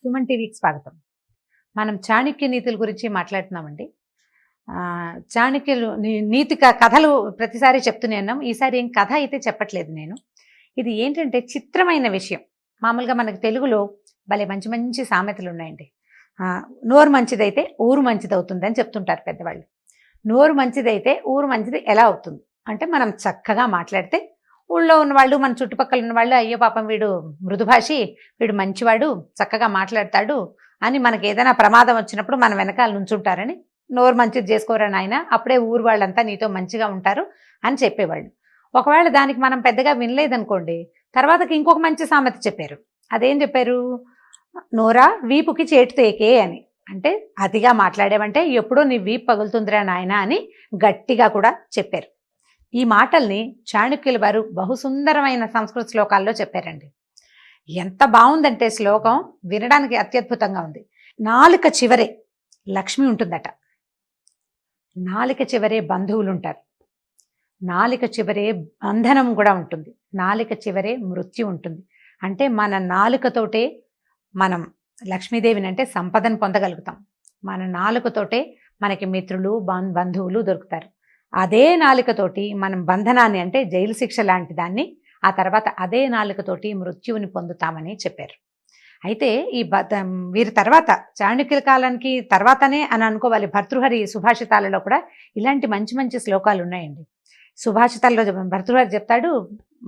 సుమన్ టీవీకి స్వాగతం. మనం చాణక్య నీతుల గురించి మాట్లాడుతున్నామండి. చాణక్యులు నీతి కథలు ప్రతిసారి చెప్తూనే ఉన్నాం. ఈసారి ఏం కథ అయితే చెప్పట్లేదు నేను. ఇది ఏంటంటే చిత్రమైన విషయం. మామూలుగా మనకు తెలుగులో భలే మంచి మంచి సామెతలు ఉన్నాయండి. నోరు మంచిదైతే ఊరు మంచిదవుతుందని చెప్తుంటారు పెద్దవాళ్ళు. నోరు మంచిదైతే ఊరు మంచిది ఎలా అవుతుంది అంటే, మనం చక్కగా మాట్లాడితే ఊళ్ళో ఉన్నవాళ్ళు, మన చుట్టుపక్కల ఉన్నవాళ్ళు, అయ్యో పాపం వీడు మృదుభాషి, వీడు మంచివాడు, చక్కగా మాట్లాడతాడు అని మనకి ఏదైనా ప్రమాదం వచ్చినప్పుడు మన వెనకాల నుంచుంటారని, నోరు మంచిది చేసుకోరా నాయన, అప్పుడే ఊరు వాళ్ళంతా నీతో మంచిగా ఉంటారు అని చెప్పేవాళ్ళు. ఒకవేళ దానికి మనం పెద్దగా వినలేదనుకోండి, తర్వాతకి ఇంకొక మంచి సామెత చెప్పారు. అదేం చెప్పారు? నోరా వీపుకి చేటు తేకే అని. అంటే అతిగా మాట్లాడేవంటే ఎప్పుడో నీ వీపు పగులుతుందిరా నాయన అని గట్టిగా కూడా చెప్పారు. ఈ మాటల్ని చాణక్యుల వారు బహుసుందరమైన సంస్కృత శ్లోకాల్లో చెప్పారండి. ఎంత బాగుందంటే శ్లోకం వినడానికి అత్యద్భుతంగా ఉంది. నాలుక చివరే లక్ష్మి ఉంటుందట, నాలుక చివరే బంధువులు ఉంటారు, నాలుక చివరే బంధనం కూడా ఉంటుంది, నాలుక చివరే మృత్యు ఉంటుంది. అంటే మన నాలుకతోటే మనం లక్ష్మీదేవిని అంటే సంపదను పొందగలుగుతాం. మన నాలుకతోటే మనకి మిత్రులు బంధువులు దొరుకుతారు. అదే నాలుకతోటి మనం బంధనాన్ని అంటే జైలు శిక్ష లాంటి దాన్ని, ఆ తర్వాత అదే నాలుకతోటి మృత్యువుని పొందుతామని చెప్పారు. అయితే ఈ వీరి తర్వాత చాణక్యుల కాలానికి తర్వాతనే అని అనుకోవాలి. భర్తృహరి సుభాషితాలలో కూడా ఇలాంటి మంచి మంచి శ్లోకాలు ఉన్నాయండి. సుభాషితాల్లో భర్తృహరి చెప్తాడు,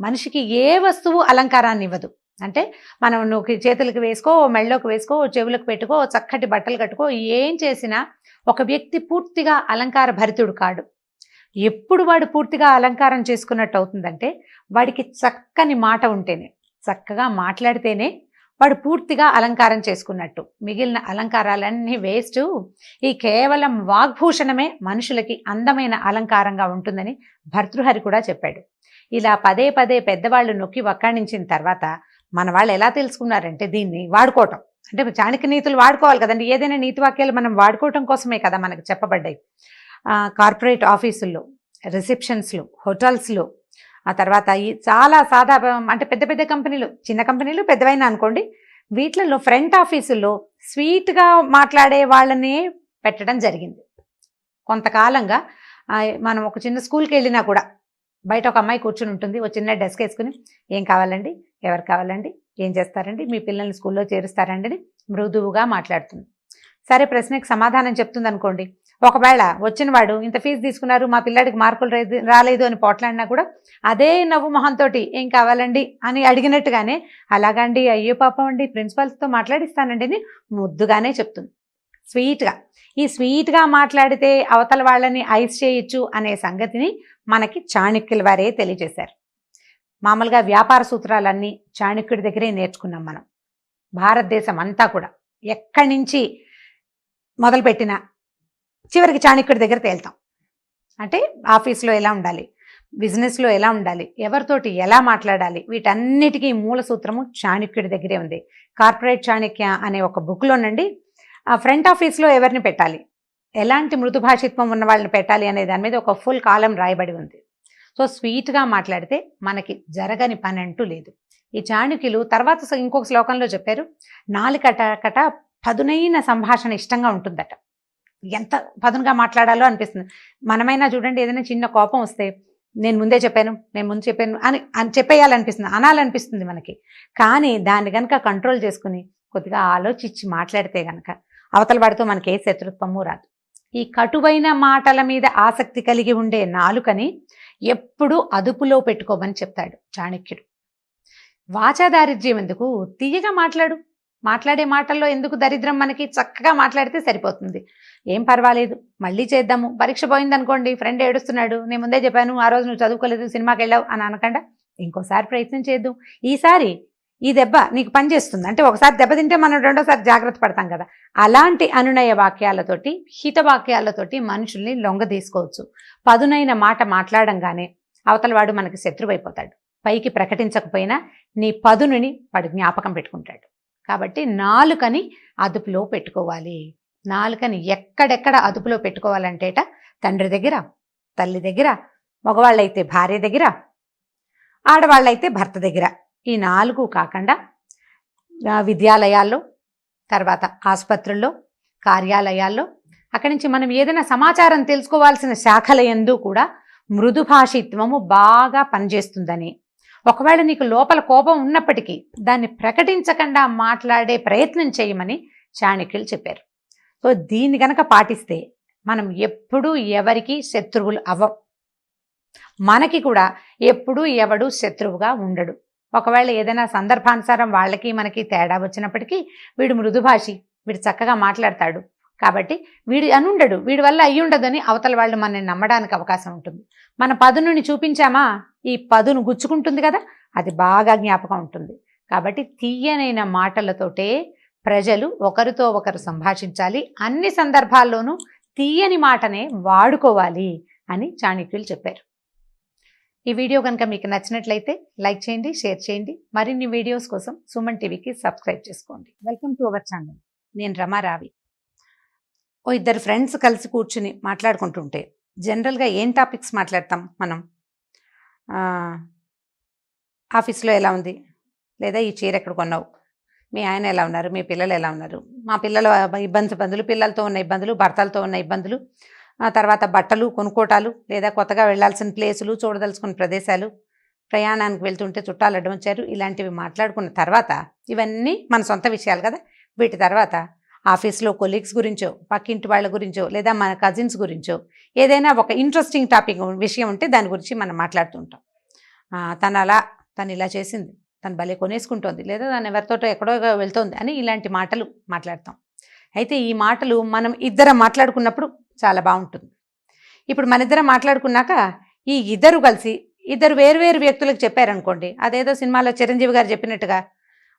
మనిషికి ఏ వస్తువు అలంకారాన్ని ఇవ్వదు. అంటే మనం నువ్వు చేతులకు వేసుకో, మెళ్ళలోకి వేసుకో, చెవులకు పెట్టుకో, చక్కటి బట్టలు కట్టుకో, ఏం చేసినా ఒక వ్యక్తి పూర్తిగా అలంకార భరితుడు కాడు. ఎప్పుడు వాడు పూర్తిగా అలంకారం చేసుకున్నట్టు అవుతుందంటే, వాడికి చక్కని మాట ఉంటేనే, చక్కగా మాట్లాడితేనే వాడు పూర్తిగా అలంకారం చేసుకున్నట్టు. మిగిలిన అలంకారాలన్నీ వేస్ట్. ఈ కేవలం వాగ్భూషణమే మనుషులకి అందమైన అలంకారంగా ఉంటుందని భర్తృహరి కూడా చెప్పాడు. ఇలా పదే పదే పెద్దవాళ్ళు నొక్కి వక్కాణించిన తర్వాత మన వాళ్ళు ఎలా తెలుసుకున్నారంటే, దీన్ని వాడుకోవటం అంటే చాణక్య నీతులు వాడుకోవాలి కదండి. ఏదైనా నీతి వాక్యాలు మనం వాడుకోవటం కోసమే కదా మనకు చెప్పబడ్డాయి. కార్పొరేట్ ఆఫీసుల్లో, రిసెప్షన్స్లో, హోటల్స్లో, ఆ తర్వాత ఈ చాలా అంటే పెద్ద పెద్ద కంపెనీలు, చిన్న కంపెనీలు పెద్దవైనా అనుకోండి, వీటిలలో ఫ్రంట్ ఆఫీసుల్లో స్వీట్గా మాట్లాడే వాళ్ళని పెట్టడం జరిగింది. కొంతకాలంగా మనం ఒక చిన్న స్కూల్కి వెళ్ళినా కూడా బయట ఒక అమ్మాయి కూర్చుని ఉంటుంది, ఒక చిన్న డెస్క్ వేసుకుని, ఏం కావాలండి, ఎవరు కావాలండి, ఏం చేస్తారండి, మీ పిల్లల్ని స్కూల్లో చేరుస్తారండి అని మృదువుగా మాట్లాడుతుంది. సరే, ప్రశ్నకి సమాధానం చెప్తుంది అనుకోండి. ఒకవేళ వచ్చిన వాడు ఇంత ఫీజు తీసుకున్నారు, మా పిల్లాడికి మార్కులు రాలేదు అని పోట్లాడినా కూడా అదే నవ్వు మొహంతో ఏం కావాలండి అని అడిగినట్టుగానే, అలాగండి, అయ్యో పాపం అండి, ప్రిన్సిపాల్స్తో మాట్లాడిస్తానండి అని ముద్దుగానే చెప్తుంది, స్వీట్గా. ఈ స్వీట్గా మాట్లాడితే అవతల వాళ్ళని ఐస్ చేయొచ్చు అనే సంగతిని మనకి చాణక్యుల వారే తెలియజేశారు. మామూలుగా వ్యాపార సూత్రాలన్నీ చాణక్యుడి దగ్గరే నేర్చుకున్నాం మనం. భారతదేశం అంతా కూడా ఎక్కడి నుంచి మొదలుపెట్టినా చివరికి చాణక్యుడి దగ్గర తేల్తాం. అంటే ఆఫీస్లో ఎలా ఉండాలి, బిజినెస్లో ఎలా ఉండాలి, ఎవరితోటి ఎలా మాట్లాడాలి, వీటన్నిటికీ మూల సూత్రము చాణక్యుడి దగ్గరే ఉంది. కార్పొరేట్ చాణక్య అనే ఒక బుక్లోనండి ఫ్రంట్ ఆఫీస్లో ఎవరిని పెట్టాలి, ఎలాంటి మృదుభాషిత్వం ఉన్న వాళ్ళని పెట్టాలి అనే దాని మీద ఒక ఫుల్ కాలం రాయబడి ఉంది. సో స్వీట్గా మాట్లాడితే మనకి జరగని పని అంటూ లేదు. ఈ చాణక్యులు తర్వాత ఇంకొక శ్లోకంలో చెప్పారు, నాలుకట పదునైన సంభాషణ ఇష్టంగా ఉంటుందట. ఎంత పదునుగా మాట్లాడాలో అనిపిస్తుంది. మనమైనా చూడండి, ఏదైనా చిన్న కోపం వస్తే నేను ముందు చెప్పాను అని చెప్పేయాలనిపిస్తుంది, అనాలనిపిస్తుంది మనకి. కానీ దాన్ని కనుక కంట్రోల్ చేసుకుని కొద్దిగా ఆలోచించి మాట్లాడితే కనుక అవతల వాడితో మనకి ఏ శత్రుత్వము రాదు. ఈ కటువైన మాటల మీద ఆసక్తి కలిగి ఉండే నాలుకని ఎప్పుడూ అదుపులో పెట్టుకోమని చెప్తాడు చాణక్యుడు. వాచాదారిద్ర్యం ఎందుకు, తీయగా మాట్లాడే మాటల్లో ఎందుకు దరిద్రం, మనకి చక్కగా మాట్లాడితే సరిపోతుంది. ఏం పర్వాలేదు, మళ్ళీ చేద్దాము. పరీక్ష పోయిందనుకోండి, ఫ్రెండ్ ఏడుస్తున్నాడు, నేను ముందే చెప్పాను, ఆ రోజు నువ్వు చదువుకోలేదు, సినిమాకి వెళ్ళావు అని అనకుండా ఇంకోసారి ప్రయత్నం చేద్దాం, ఈసారి ఈ దెబ్బ నీకు పనిచేస్తుంది. అంటే ఒకసారి దెబ్బ తింటే మనం రెండోసారి జాగ్రత్త పడతాం కదా. అలాంటి అనునయ వాక్యాలతోటి, హిత వాక్యాలతోటి మనుషుల్ని లొంగ తీసుకోవచ్చు. పదునైన మాట మాట్లాడంగానే అవతల వాడు మనకి శత్రువైపోతాడు. పైకి ప్రకటించకపోయినా నీ పదునుని వాడు జ్ఞాపకం పెట్టుకుంటాడు. కాబట్టి నాలుకని అదుపులో పెట్టుకోవాలి. నాలుకని ఎక్కడెక్కడ అదుపులో పెట్టుకోవాలంటేట, తండ్రి దగ్గర, తల్లి దగ్గర, మగవాళ్ళైతే భార్య దగ్గర, ఆడవాళ్ళైతే భర్త దగ్గర. ఈ 4 కాకుండా విద్యాలయాల్లో, తర్వాత ఆసుపత్రుల్లో, కార్యాలయాల్లో, అక్కడి నుంచి మనం ఏదైనా సమాచారం తెలుసుకోవాల్సిన శాఖల యందు కూడా మృదు భాషిత్వము బాగా పనిచేస్తుందని, ఒకవేళ నీకు లోపల కోపం ఉన్నప్పటికీ దాన్ని ప్రకటించకుండా మాట్లాడే ప్రయత్నం చేయమని చాణక్యులు చెప్పారు. సో దీన్ని గనక పాటిస్తే మనం ఎప్పుడూ ఎవరికి శత్రువులు అవ్వం. మనకి కూడా ఎప్పుడూ ఎవడు శత్రువుగా ఉండడు. ఒకవేళ ఏదైనా సందర్భానుసారం వాళ్ళకి మనకి తేడా వచ్చినప్పటికీ వీడు మృదుభాషి, వీడు చక్కగా మాట్లాడతాడు కాబట్టి వీడు అనుండడు, వీడి వల్ల అయ్యి ఉండదని అవతల వాళ్ళు మనల్ని నమ్మడానికి అవకాశం ఉంటుంది. మన పదునుని చూపించామా, ఈ పదును గుచ్చుకుంటుంది కదా, అది బాగా జ్ఞాపకం ఉంటుంది. కాబట్టి తీయనైన మాటలతోటే ప్రజలు ఒకరితో ఒకరు సంభాషించాలి, అన్ని సందర్భాల్లోనూ తీయని మాటనే వాడుకోవాలి అని చాణక్యులు చెప్పారు. ఈ వీడియో కనుక మీకు నచ్చినట్లయితే లైక్ చేయండి, షేర్ చేయండి. మరిన్ని వీడియోస్ కోసం సుమన్ టీవీకి సబ్స్క్రైబ్ చేసుకోండి. Welcome to our channel. నేను రమారావి. ఓ ఇద్దరు ఫ్రెండ్స్ కలిసి కూర్చుని మాట్లాడుకుంటుంటే జనరల్గా ఏం టాపిక్స్ మాట్లాడతాం మనం? ఆఫీస్లో ఎలా ఉంది, లేదా ఈ చీర ఎక్కడ కొన్నావు, మీ ఆయన ఎలా ఉన్నారు, మీ పిల్లలు ఎలా ఉన్నారు, మా పిల్లల ఇబ్బందులు, పిల్లలతో ఉన్న ఇబ్బందులు, భర్తలతో ఉన్న ఇబ్బందులు, తర్వాత బట్టలు కొనుక్కోటాలు, లేదా కొత్తగా వెళ్లాల్సిన ప్లేసులు, చూడదలుచుకున్న ప్రదేశాలు, ప్రయాణానికి వెళ్తుంటే చుట్టాలు అడ్డం వచ్చారు, ఇలాంటివి మాట్లాడుకున్న తర్వాత ఇవన్నీ మన సొంత విషయాలు కదా. వీటి తర్వాత ఆఫీస్లో కొలీగ్స్ గురించో, పక్కింటి వాళ్ళ గురించో, లేదా మన కజిన్స్ గురించో ఏదైనా ఒక ఇంట్రెస్టింగ్ టాపిక్ విషయం ఉంటే దాని గురించి మనం మాట్లాడుతుంటాం. తను ఇలా చేసింది, తను భలే కొనేసుకుంటోంది, లేదా తను ఎవరితోటో ఎక్కడో వెళ్తోంది అని ఇలాంటి మాటలు మాట్లాడతాం. అయితే ఈ మాటలు మనం ఇద్దరం మాట్లాడుకున్నప్పుడు చాలా బాగుంటుంది. ఇప్పుడు మన ఇద్దరం మాట్లాడుకున్నాక ఈ ఇద్దరు కలిసి ఇద్దరు వేరు వ్యక్తులకు చెప్పారనుకోండి, అదేదో సినిమాలో చిరంజీవి గారు చెప్పినట్టుగా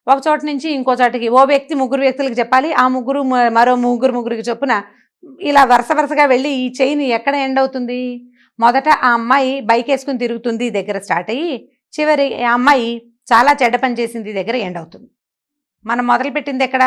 ఒక చోట నుంచి ఇంకో చోటకి ఓ వ్యక్తి ముగ్గురు వ్యక్తులకు చెప్పాలి, ఆ ముగ్గురు మరో ముగ్గురికి చొప్పున ఇలా వరుసగా వెళ్ళి ఈ చైన్ ఎక్కడ ఎండ్ అవుతుంది? మొదట ఆ అమ్మాయి బైక్ వేసుకుని తిరుగుతుంది దగ్గర స్టార్ట్ అయ్యి, చివరి ఆ అమ్మాయి చాలా చెడ్డ పని చేసింది దగ్గర ఎండ్ అవుతుంది. మనం మొదలుపెట్టింది ఎక్కడ?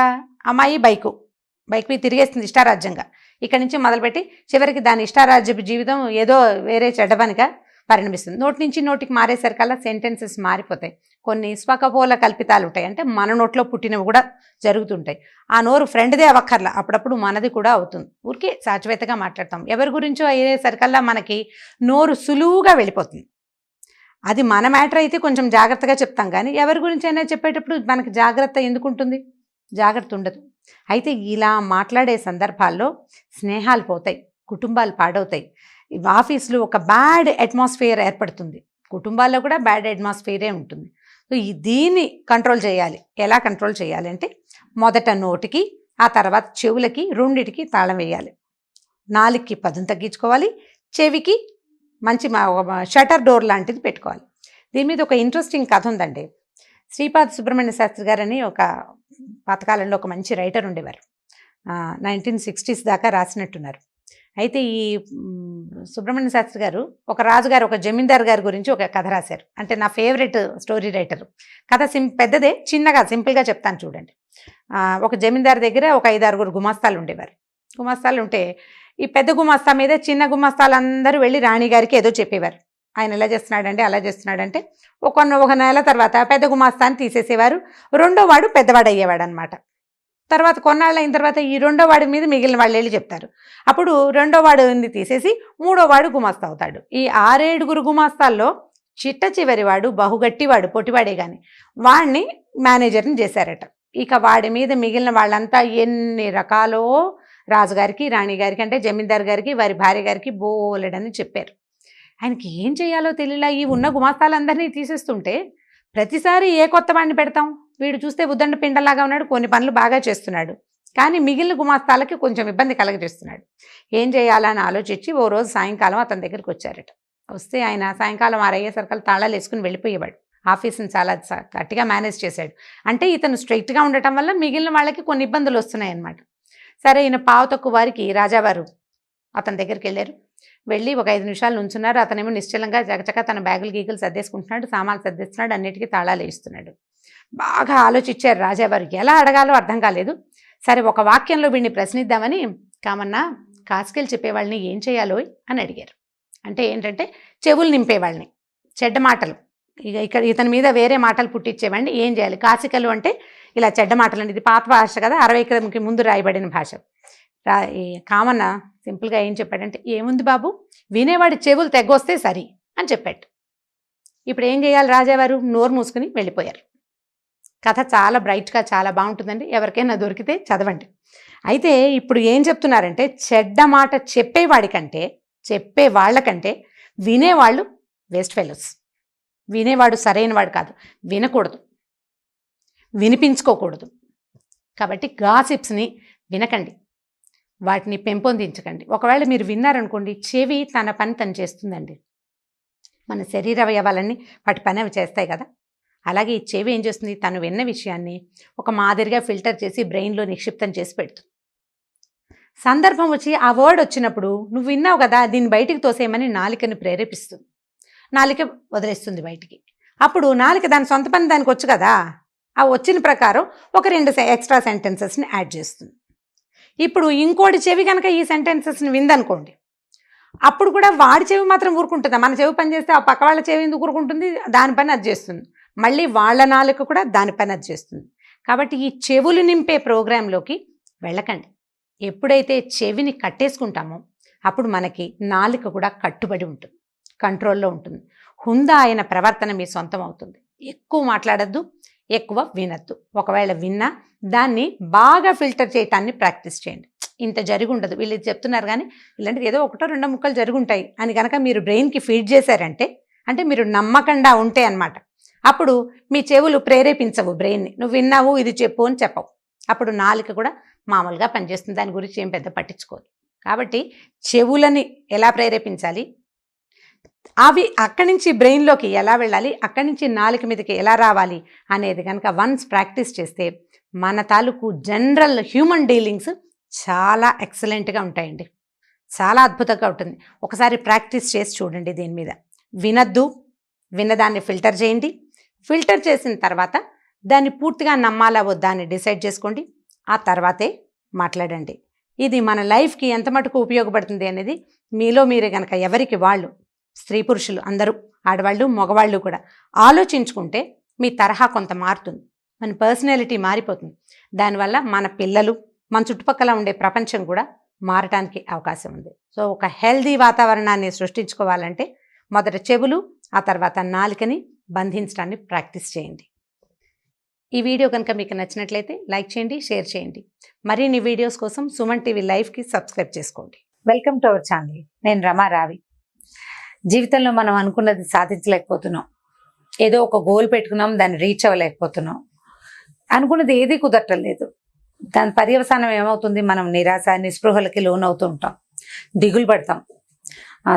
అమ్మాయి బైక్ మీద తిరిగేస్తుంది ఇష్టారాజ్యంగా. ఇక్కడి నుంచి మొదలుపెట్టి చివరికి దాని ఇష్టారాజ్యపు జీవితం ఏదో వేరే చెడ్డ పనిగా పరిణమిస్తుంది. నోటి నుంచి నోటికి మారేసరికల్లా సెంటెన్సెస్ మారిపోతాయి. కొన్ని స్వకపోల కల్పితాలు ఉంటాయి, అంటే మన నోట్లో పుట్టినవి కూడా జరుగుతుంటాయి. ఆ నోరు ఫ్రెండ్దే అవ్వక్కర్లా, అప్పుడప్పుడు మనది కూడా అవుతుంది. ఊరికే సాచివేతగా మాట్లాడతాం. ఎవరి గురించో అయ్యేసరికల్లా మనకి నోరు సులువుగా వెళ్ళిపోతుంది. అది మన మ్యాటర్ అయితే కొంచెం జాగ్రత్తగా చెప్తాం, కానీ ఎవరి గురించి అయినా చెప్పేటప్పుడు మనకి జాగ్రత్త ఎందుకు ఉంటుంది? జాగ్రత్త ఉండదు. అయితే ఇలా మాట్లాడే సందర్భాల్లో స్నేహాలు పోతాయి, కుటుంబాలు పాడవుతాయి, ఆఫీస్లో ఒక బ్యాడ్ అట్మాస్ఫియర్ ఏర్పడుతుంది, కుటుంబాల్లో కూడా బ్యాడ్ అట్మాస్ఫియరే ఉంటుంది. సో దీన్ని కంట్రోల్ చేయాలి. ఎలా కంట్రోల్ చేయాలి అంటే, మొదట నోటికి, ఆ తర్వాత చెవులకి, రెండిటికి తాళం వేయాలి. నాలుగుకి పదును తగ్గించుకోవాలి, చెవికి మంచి షటర్ డోర్ లాంటిది పెట్టుకోవాలి. దీని మీద ఒక ఇంట్రెస్టింగ్ కథ ఉందండి. శ్రీపాద సుబ్రహ్మణ్య శాస్త్రి గారని ఒక పాతకాలంలో ఒక మంచి రైటర్ ఉండేవారు. 1960s దాకా రాసినట్టున్నారు. అయితే ఈ సుబ్రహ్మణ్య శాస్త్రి గారు ఒక రాజుగారు, ఒక జమీందార్ గారి గురించి ఒక కథ రాశారు. అంటే నా ఫేవరెట్ స్టోరీ రైటర్. కథ పెద్దదే, చిన్నగా సింపుల్గా చెప్తాను చూడండి. ఒక జమీందార్ దగ్గర ఒక 5-6 గుమాస్తాలు ఉండేవారు. గుమాస్తాలు ఉంటే ఈ పెద్ద గుమాస్తా మీద చిన్న గుమాస్తాలందరూ వెళ్ళి రాణిగారికి ఏదో చెప్పేవారు. ఆయన ఎలా చేస్తున్నాడంటే అలా చేస్తున్నాడంటే ఒక నెల తర్వాత పెద్ద గుమాస్తాన్ని తీసేసేవారు. రెండో వాడు పెద్దవాడు అయ్యేవాడు అనమాట. తర్వాత కొన్నాళ్ళు అయిన తర్వాత ఈ రెండో వాడి మీద మిగిలిన వాళ్ళు వెళ్ళి చెప్తారు. అప్పుడు రెండో వాడిని తీసేసి మూడో వాడు గుమాస్తా అవుతాడు. ఈ 6-7 గుమాస్తాల్లో చిట్ట చివరి వాడు బహుగట్టివాడు, పొట్టివాడే కానీ వాడిని మేనేజర్ని చేశారట. ఇక వాడి మీద మిగిలిన వాళ్ళంతా ఎన్ని రకాలో రాజుగారికి, రాణిగారికి, అంటే జమీందార్ గారికి, వారి భార్య గారికి బోలెడని చెప్పారు. ఆయనకి ఏం చేయాలో తెలియలా. ఈ ఉన్న గుమాస్తాలందరినీ తీసేస్తుంటే ప్రతిసారి ఏ కొత్త వాడిని పెడతాం? వీడు చూస్తే ఉద్దండ పిండలాగా ఉన్నాడు, కొన్ని పనులు బాగా చేస్తున్నాడు, కానీ మిగిలిన గుమాస్తాలకి కొంచెం ఇబ్బంది కలగజేస్తున్నాడు. ఏం చేయాలని ఆలోచించి ఓ రోజు సాయంకాలం అతని దగ్గరికి వచ్చారట. వస్తే ఆయన సాయంకాలం 6 అయ్యేసరికి తాళాలు వేసుకుని వెళ్ళిపోయేవాడు. ఆఫీస్ని చాలా గట్టిగా మేనేజ్ చేశాడు. అంటే ఇతను స్ట్రైట్గా ఉండటం వల్ల మిగిలిన వాళ్ళకి కొన్ని ఇబ్బందులు వస్తున్నాయి అన్నమాట. సరే, ఈయన పావు తక్కువ వారికి రాజావారు అతని దగ్గరికి వెళ్ళారు. వెళ్ళి ఒక 5 నిమిషాలు నుంచున్నారు. అతనేమో నిశ్చలంగా చకచక తన బ్యాగులు గీగులు సర్దేసుకుంటున్నాడు, సామాన్లు సర్దేస్తున్నాడు, అన్నిటికీ తాళాలు వేస్తున్నాడు. బాగా ఆలోచించారు రాజావారు. ఎలా అడగాలో అర్థం కాలేదు. సరే, ఒక వాక్యంలో వీడిని ప్రశ్నిద్దామని, కామన్నా కాసుకెళ్ళి చెప్పేవాళ్ళని ఏం చేయాలో అని అడిగారు. అంటే ఏంటంటే చెవులు నింపేవాళ్ళని, చెడ్డ మాటలు, ఇక్కడ ఇతని మీద వేరే మాటలు పుట్టించేవాడిని ఏం చేయాలి? కాసికలు అంటే ఇలా చెడ్డ మాటలు. ఇది పాత భాష కదా, 60కి ముందు రాయబడిన భాష. ఈ కామన్న సింపుల్గా ఏం చెప్పాడంటే, ఏముంది బాబు, వినేవాడి చెవులు తెగ్గొస్తే సరి అని చెప్పాడు. ఇప్పుడు ఏం చేయాలి రాజావారు? నోరు మూసుకుని వెళ్ళిపోయారు. కథ చాలా బ్రైట్గా చాలా బాగుంటుందండి, ఎవరికైనా దొరికితే చదవండి. అయితే ఇప్పుడు ఏం చెప్తున్నారంటే, చెడ్డ మాట చెప్పేవాడికంటే, చెప్పే వాళ్ళకంటే వినేవాళ్ళు వేస్ట్ ఫెలోస్. వినేవాడు సరైన వాడు కాదు, వినకూడదు, వినిపించుకోకూడదు. కాబట్టి గాసిప్స్ని వినకండి, వాటిని పెంపొందించకండి. ఒకవేళ మీరు విన్నారనుకోండి, చెవి తన పని తను చేస్తుందండి. మన శరీర అవయవాలన్నీ వాటి పని అవి చేస్తాయి కదా, అలాగే ఈ చెవి ఏం చేస్తుంది, తను విన్న విషయాన్ని ఒక మాదిరిగా ఫిల్టర్ చేసి బ్రెయిన్లో నిక్షిప్తం చేసి పెడుతుంది. సందర్భం వచ్చి ఆ వర్డ్ వచ్చినప్పుడు నువ్వు విన్నావు కదా, దీన్ని బయటికి తోసేయమని నాలికని ప్రేరేపిస్తుంది. నాలిక వదిలేస్తుంది బయటికి. అప్పుడు నాలిక దాని సొంత పని దానికి వచ్చు కదా, ఆ వచ్చిన ప్రకారం ఒక 2 ఎక్స్ట్రా సెంటెన్సెస్ని యాడ్ చేస్తుంది. ఇప్పుడు ఇంకోటి చెవి కనుక ఈ సెంటెన్సెస్ని విందనుకోండి, అప్పుడు కూడా వాడి చెవి మాత్రం ఊరుకుంటుందా? మన చెవి పని చేస్తే ఆ పక్క వాళ్ళ చెవి ఎందుకు ఊరుకుంటుంది? దాని పని అది చేస్తుంది. మళ్ళీ వాళ్ళ నాలుక కూడా దాని పని అది చేస్తుంది. కాబట్టి ఈ చెవులు నింపే ప్రోగ్రాంలోకి వెళ్ళకండి. ఎప్పుడైతే చెవిని కట్టేసుకుంటామో అప్పుడు మనకి నాలుక కూడా కట్టుబడి ఉంటుంది, కంట్రోల్లో ఉంటుంది. హుందా అయిన ప్రవర్తన మీ సొంతం అవుతుంది. ఎక్కువ మాట్లాడద్దు, ఎక్కువ వినద్దు. ఒకవేళ విన్నా దాన్ని బాగా ఫిల్టర్ చేయటాన్ని ప్రాక్టీస్ చేయండి. ఇంత జరిగి ఉండదు, వీళ్ళు ఇది చెప్తున్నారు కానీ ఇలాంటిది ఏదో 1-2 ముక్కలు జరుగుంటాయి అని కనుక మీరు బ్రెయిన్కి ఫీడ్ చేశారంటే, అంటే మీరు నమ్మకండా ఉంటే అన్నమాట. అప్పుడు మీ చెవులు ప్రేరేపించవు బ్రెయిన్ని, నువ్వు విన్నావు ఇది చెప్పు అని చెప్పవు. అప్పుడు నాలుక కూడా మామూలుగా పనిచేస్తుంది, దాని గురించి ఏం పెద్ద పట్టించుకోదు. కాబట్టి చెవులని ఎలా ప్రేరేపించాలి, అవి అక్కడి నుంచి బ్రెయిన్లోకి ఎలా వెళ్ళాలి, అక్కడి నుంచి నాలుక మీదకి ఎలా రావాలి అనేది కనుక వన్స్ ప్రాక్టీస్ చేస్తే మన తాలూకు జనరల్ హ్యూమన్ డీలింగ్స్ చాలా ఎక్సలెంట్గా ఉంటాయండి, చాలా అద్భుతంగా ఉంటుంది. ఒకసారి ప్రాక్టీస్ చేసి చూడండి. దీని మీద వినద్దు, విన్నదాన్ని ఫిల్టర్ చేయండి. ఫిల్టర్ చేసిన తర్వాత దాన్ని పూర్తిగా నమ్మాలా వద్దా అని డిసైడ్ చేసుకోండి. ఆ తర్వాతే మాట్లాడండి. ఇది మన లైఫ్కి ఎంత మటుకు ఉపయోగపడుతుంది అనేది మీలో మీరే కనుక ఎవరికి వాళ్ళు, స్త్రీ పురుషులు అందరూ, ఆడవాళ్ళు మగవాళ్ళు కూడా ఆలోచించుకుంటే మీ తరహా కొంత మారుతుంది, మన పర్సనాలిటీ మారిపోతుంది. దానివల్ల మన పిల్లలు, మన చుట్టుపక్కల ఉండే ప్రపంచం కూడా మారటానికి అవకాశం ఉంది. సో ఒక హెల్దీ వాతావరణాన్ని సృష్టించుకోవాలంటే మొదట చెవులు, ఆ తర్వాత నాలుకని బంధించడాన్ని ప్రాక్టీస్ చేయండి. ఈ వీడియో కనుక మీకు నచ్చినట్లయితే లైక్ చేయండి, షేర్ చేయండి. మరిన్ని వీడియోస్ కోసం సుమన్ టీవీ లైవ్కి సబ్స్క్రైబ్ చేసుకోండి. Welcome to our channel. నేను రమారావి. జీవితంలో మనం అనుకున్నది సాధించలేకపోతున్నాం, ఏదో ఒక గోల్ పెట్టుకున్నాం, దాన్ని రీచ్ అవ్వలేకపోతున్నాం, అనుకున్నది ఏది కుదరటం లేదు. దాని పర్యవసానం ఏమవుతుంది, మనం నిరాశ నిస్పృహలకి లోనవుతూ ఉంటాం, దిగులు పడతాం,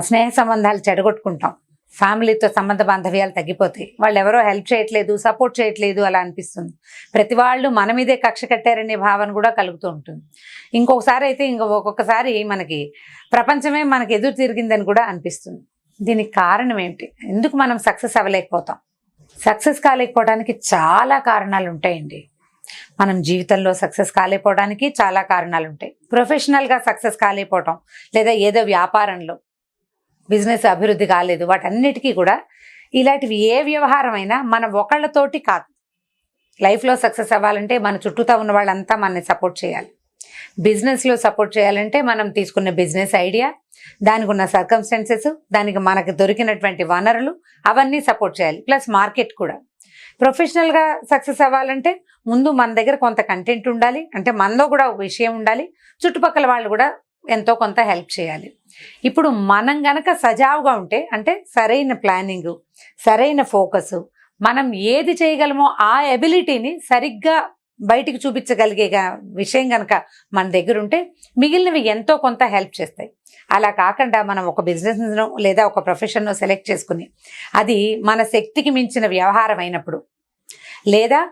స్నేహ సంబంధాలు చెడగొట్టుకుంటాం, ఫ్యామిలీతో సంబంధ బాంధవ్యాలు తగ్గిపోతాయి, వాళ్ళు ఎవరో హెల్ప్ చేయట్లేదు, సపోర్ట్ చేయట్లేదు అలా అనిపిస్తుంది. ప్రతి వాళ్ళు మన మీదే కక్ష కట్టారనే భావన కూడా కలుగుతూ ఉంటుంది. ఇంకొకసారి అయితే ఒక్కొక్కసారి మనకి ప్రపంచమే మనకి ఎదురు తిరిగిందని కూడా అనిపిస్తుంది. దీనికి కారణం ఏమిటి, ఎందుకు మనం సక్సెస్ అవ్వలేకపోతాం? సక్సెస్ కాలేకపోవడానికి చాలా కారణాలు ఉంటాయండి. మనం జీవితంలో సక్సెస్ కాలేకపోవడానికి చాలా కారణాలు ఉంటాయి. ప్రొఫెషనల్గా సక్సెస్ కాలేకపోవటం, లేదా ఏదో వ్యాపారంలో బిజినెస్ అభివృద్ధి కాలేదు, వాటన్నిటికీ కూడా ఇలాంటివి ఏ వ్యవహారమైనా మన ఒకళ్ళతోటి కాదు. లైఫ్లో సక్సెస్ అవ్వాలంటే మన చుట్టూతా ఉన్న వాళ్ళంతా మనని సపోర్ట్ చేయాలి. బిజినెస్లో సపోర్ట్ చేయాలంటే మనం తీసుకున్న బిజినెస్ ఐడియా, దానికి ఉన్న సర్కమ్స్టెన్సెస్, దానికి మనకు దొరికినటువంటి వనరులు అవన్నీ సపోర్ట్ చేయాలి, ప్లస్ మార్కెట్ కూడా. ప్రొఫెషనల్గా సక్సెస్ అవ్వాలంటే ముందు మన దగ్గర కొంత కంటెంట్ ఉండాలి, అంటే మనలో కూడా ఒక విషయం ఉండాలి, చుట్టుపక్కల వాళ్ళు కూడా ఎంతో కొంత హెల్ప్ చేయాలి. ఇప్పుడు మనం గనక సజావుగా ఉంటే, అంటే సరైన ప్లానింగ్, సరైన ఫోకస్, మనం ఏది చేయగలమో ఆ ఎబిలిటీని సరిగ్గా బయటికి చూపించగలిగే విషయం కనుక మన దగ్గర ఉంటే మిగిలినవి ఎంతో కొంత హెల్ప్ చేస్తాయి. అలా కాకుండా మనం ఒక బిజినెస్ను లేదా ఒక ప్రొఫెషన్ను సెలెక్ట్ చేసుకుని అది మన శక్తికి మించిన వ్యవహారం అయినప్పుడు, లేదా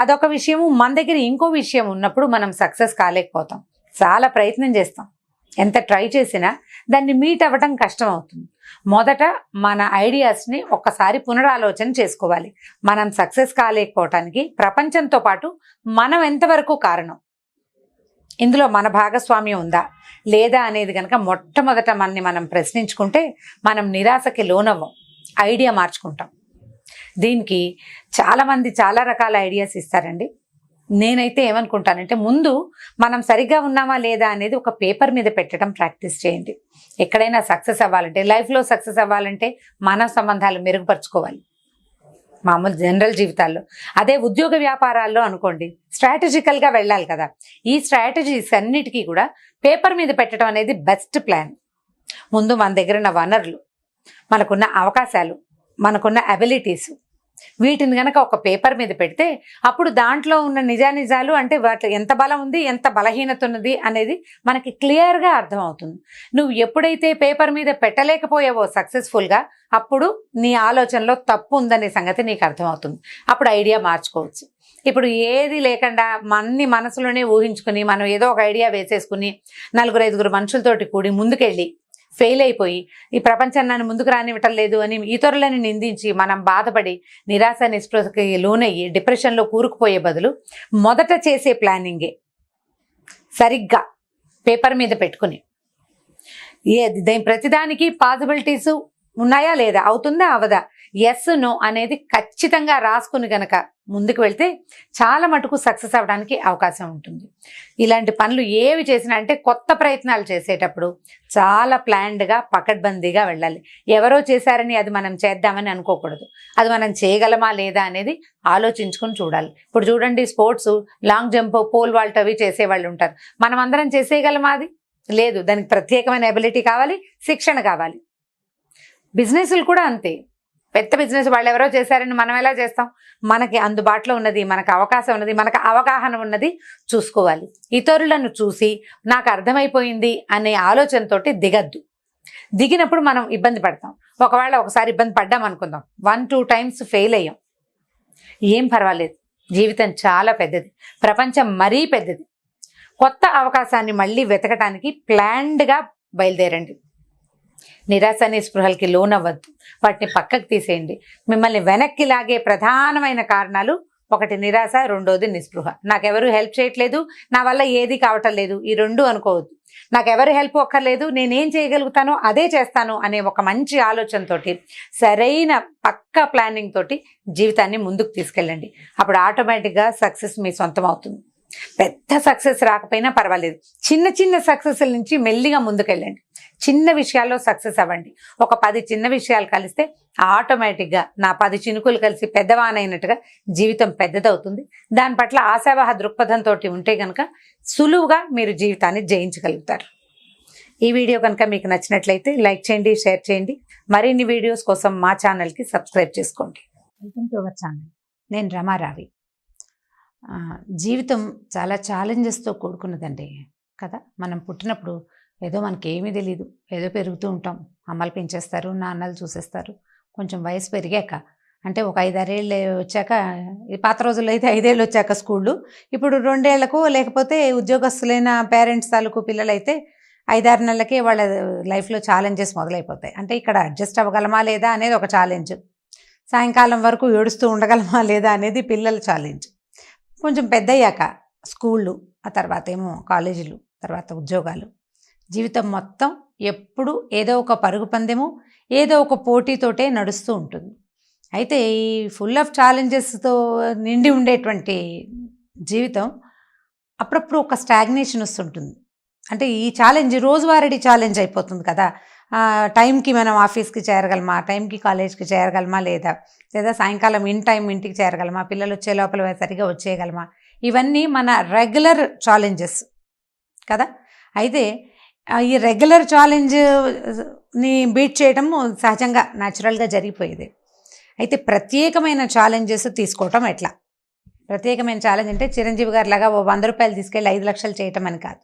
అదొక విషయము మన దగ్గర ఇంకో విషయం ఉన్నప్పుడు మనం సక్సెస్ కాలేకపోతాం. చాలా ప్రయత్నం చేస్తాం, ఎంత ట్రై చేసినా దాన్ని మీట్ అవ్వటం కష్టం అవుతుంది. మొదట మన ఐడియాస్ని ఒక్కసారి పునరాలోచన చేసుకోవాలి. మనం సక్సెస్ కాలేకపోవటానికి ప్రపంచంతో పాటు మనం ఎంతవరకు కారణం, ఇందులో మన భాగస్వామ్యం ఉందా లేదా అనేది కనుక మొట్టమొదట మనం ప్రశ్నించుకుంటే మనం నిరాశకి లోనవ్వం, ఐడియా మార్చుకుంటాం. దీనికి చాలామంది చాలా రకాల ఐడియాస్ ఇస్తారండి. నేనైతే ఏమనుకుంటానంటే ముందు మనం సరిగ్గా ఉన్నామా లేదా అనేది ఒక పేపర్ మీద పెట్టడం ప్రాక్టీస్ చేయండి. ఎక్కడైనా సక్సెస్ అవ్వాలంటే, లైఫ్లో సక్సెస్ అవ్వాలంటే మానవ సంబంధాలు మెరుగుపరుచుకోవాలి మామూలు జనరల్ జీవితాల్లో. అదే ఉద్యోగ వ్యాపారాల్లో అనుకోండి, స్ట్రాటజికల్గా వెళ్ళాలి కదా. ఈ స్ట్రాటజీస్ అన్నిటికీ కూడా పేపర్ మీద పెట్టడం అనేది బెస్ట్ ప్లాన్. ముందు మన దగ్గర ఉన్న వనరులు, మనకున్న అవకాశాలు, మనకున్న అబిలిటీస్, వీటిని కనుక ఒక పేపర్ మీద పెడితే అప్పుడు దాంట్లో ఉన్న నిజానిజాలు అంటే వాటి ఎంత బలం ఉంది, ఎంత బలహీనత ఉన్నది అనేది మనకి క్లియర్గా అర్థమవుతుంది. నువ్వు ఎప్పుడైతే పేపర్ మీద పెట్టలేకపోయావో సక్సెస్ఫుల్గా, అప్పుడు నీ ఆలోచనలో తప్పు ఉందనే సంగతి నీకు అర్థమవుతుంది. అప్పుడు ఐడియా మార్చుకోవచ్చు. ఇప్పుడు ఏది లేకుండా అన్ని మనసులోనే ఊహించుకుని మనం ఏదో ఒక ఐడియా వేసేసుకుని 4-5 మనుషులతోటి కూడి ముందుకెళ్ళి ఫెయిల్ అయిపోయి ఈ ప్రపంచం నన్ను ముందుకు రానివ్వటం లేదు అని ఇతరులను నిందించి మనం బాధపడి నిరాశ నిస్పృహకి లోనయ్యి డిప్రెషన్లో కూరుకుపోయే బదులు మొదట చేసే ప్లానింగే సరిగ్గా పేపర్ మీద పెట్టుకుని ప్రతిదానికి పాసిబిలిటీస్ ఉన్నాయా లేదా, అవుతుందా అవదా, ఎస్ నో అనేది ఖచ్చితంగా రాసుకుని గనక ముందుకు వెళ్తే చాలా మటుకు సక్సెస్ అవ్వడానికి అవకాశం ఉంటుంది. ఇలాంటి పనులు ఏవి చేసినా అంటే కొత్త ప్రయత్నాలు చేసేటప్పుడు చాలా ప్లాన్డ్గా పకడ్బందీగా వెళ్ళాలి. ఎవరో చేశారని అది మనం చేద్దామని అనుకోకూడదు. అది మనం చేయగలమా లేదా అనేది ఆలోచించుకొని చూడాలి. ఇప్పుడు చూడండి, sports long jump, pole vault అవి చేసేవాళ్ళు ఉంటారు. మనం అందరం చేసేయగలమా? అది లేదు. దానికి ప్రత్యేకమైన ఎబిలిటీ కావాలి, శిక్షణ కావాలి. బిజినెస్లు కూడా అంతే. పెద్ద బిజినెస్ వాళ్ళు ఎవరో చేశారని మనం ఎలా చేస్తాం? మనకి అందుబాటులో ఉన్నది, మనకు అవకాశం ఉన్నది, మనకు అవగాహన ఉన్నది చూసుకోవాలి. ఇతరులను చూసి నాకు అర్థమైపోయింది అనే ఆలోచనతోటి దిగద్దు. దిగినప్పుడు మనం ఇబ్బంది పడతాం. ఒకవేళ ఒకసారి ఇబ్బంది పడ్డాం అనుకుందాం, 1-2 టైమ్స్ ఫెయిల్ అయ్యాం, ఏం పర్వాలేదు. జీవితం చాలా పెద్దది, ప్రపంచం మరీ పెద్దది. కొత్త అవకాశాన్ని మళ్ళీ వెతకటానికి ప్లాన్డ్గా బయలుదేరండి. నిరాశ నిస్పృహలకి లోనవ్వద్దు, వాటిని పక్కకు తీసేయండి. మిమ్మల్ని వెనక్కి లాగే ప్రధానమైన కారణాలు, ఒకటి నిరాశ, రెండోది నిస్పృహ. నాకెవరు హెల్ప్ చేయట్లేదు, నా వల్ల ఏది కావటం లేదు, ఈ రెండు అనుకోవద్దు. నాకెవరు హెల్ప్ ఒక్కర్లేదు, నేనేం చేయగలుగుతానో అదే చేస్తాను అనే ఒక మంచి ఆలోచనతోటి, సరైన పక్కా ప్లానింగ్ తోటి జీవితాన్ని ముందుకు తీసుకెళ్ళండి. అప్పుడు ఆటోమేటిక్గా సక్సెస్ మీ సొంతం అవుతుంది. పెద్ద సక్సెస్ రాకపోయినా పర్వాలేదు, చిన్న చిన్న సక్సెస్ల నుంచి మెల్లిగా ముందుకెళ్ళండి. చిన్న విషయాల్లో సక్సెస్ అవ్వండి. ఒక 10 చిన్న విషయాలు కలిస్తే ఆటోమేటిక్గా నా 10 చినుకులు కలిసి పెద్దవానైనట్టుగా జీవితం పెద్దదవుతుంది. దాని పట్ల ఆశావాహ దృక్పథంతో ఉంటే కనుక సులువుగా మీరు జీవితాన్ని జయించగలుగుతారు. ఈ వీడియో కనుక మీకు నచ్చినట్లయితే లైక్ చేయండి, షేర్ చేయండి. మరిన్ని వీడియోస్ కోసం మా ఛానల్కి సబ్స్క్రైబ్ చేసుకోండి. Welcome to our channel. నేను రమారావి. జీవితం చాలా ఛాలెంజెస్తో కూడుకున్నదండి కదా. మనం పుట్టినప్పుడు ఏదో మనకి ఏమీ తెలియదు, ఏదో పెరుగుతూ ఉంటాం. అమ్మలు పెంచేస్తారు, నాన్నలు చూసేస్తారు. కొంచెం వయసు పెరిగాక అంటే ఒక 5-6 ఏళ్ళు వచ్చాక, పాత రోజుల్లో అయితే 5 ఏళ్ళు వచ్చాక స్కూళ్ళు, ఇప్పుడు 2 ఏళ్లకు లేకపోతే ఉద్యోగస్తులైన పేరెంట్స్ తాలూకు పిల్లలైతే 5-6 నెలలకే వాళ్ళ లైఫ్లో ఛాలెంజెస్ మొదలైపోతాయి. అంటే ఇక్కడ అడ్జస్ట్ అవ్వగలమా లేదా అనేది ఒక ఛాలెంజ్, సాయంకాలం వరకు ఏడుస్తూ ఉండగలమా లేదా అనేది పిల్లల ఛాలెంజ్. కొంచెం పెద్దయ్యాక స్కూళ్ళు, ఆ తర్వాత ఏమో కాలేజీలు, తర్వాత ఉద్యోగాలు, జీవితం మొత్తం ఎప్పుడు ఏదో ఒక పరుగు పందెము, ఏదో ఒక పోటీతోటే నడుస్తూ ఉంటుంది. అయితే ఈ ఫుల్ ఆఫ్ ఛాలెంజెస్తో నిండి ఉండేటువంటి జీవితం అప్పుడప్పుడు ఒక స్టాగ్నేషన్ వస్తుంటుంది. అంటే ఈ ఛాలెంజ్ రోజువారీ ఛాలెంజ్ అయిపోతుంది కదా. టైంకి మనం ఆఫీస్కి చేరగలమా, టైంకి కాలేజ్కి చేరగలమా లేదా సాయంకాలం టైం ఇంటికి చేరగలమా, పిల్లలు వచ్చే లోపల సరిగా వచ్చేయగలమా, ఇవన్నీ మన రెగ్యులర్ ఛాలెంజెస్ కదా. అయితే ఈ రెగ్యులర్ ఛాలెంజ్ని బీట్ చేయడం సహజంగా న్యాచురల్గా జరిగిపోయేది. అయితే ప్రత్యేకమైన ఛాలెంజెస్ తీసుకోవటం ఎట్లా? ప్రత్యేకమైన ఛాలెంజ్ అంటే చిరంజీవి గారి లాగా 100 రూపాయలు తీసుకెళ్ళి 5 లక్షలు చేయటం అని కాదు.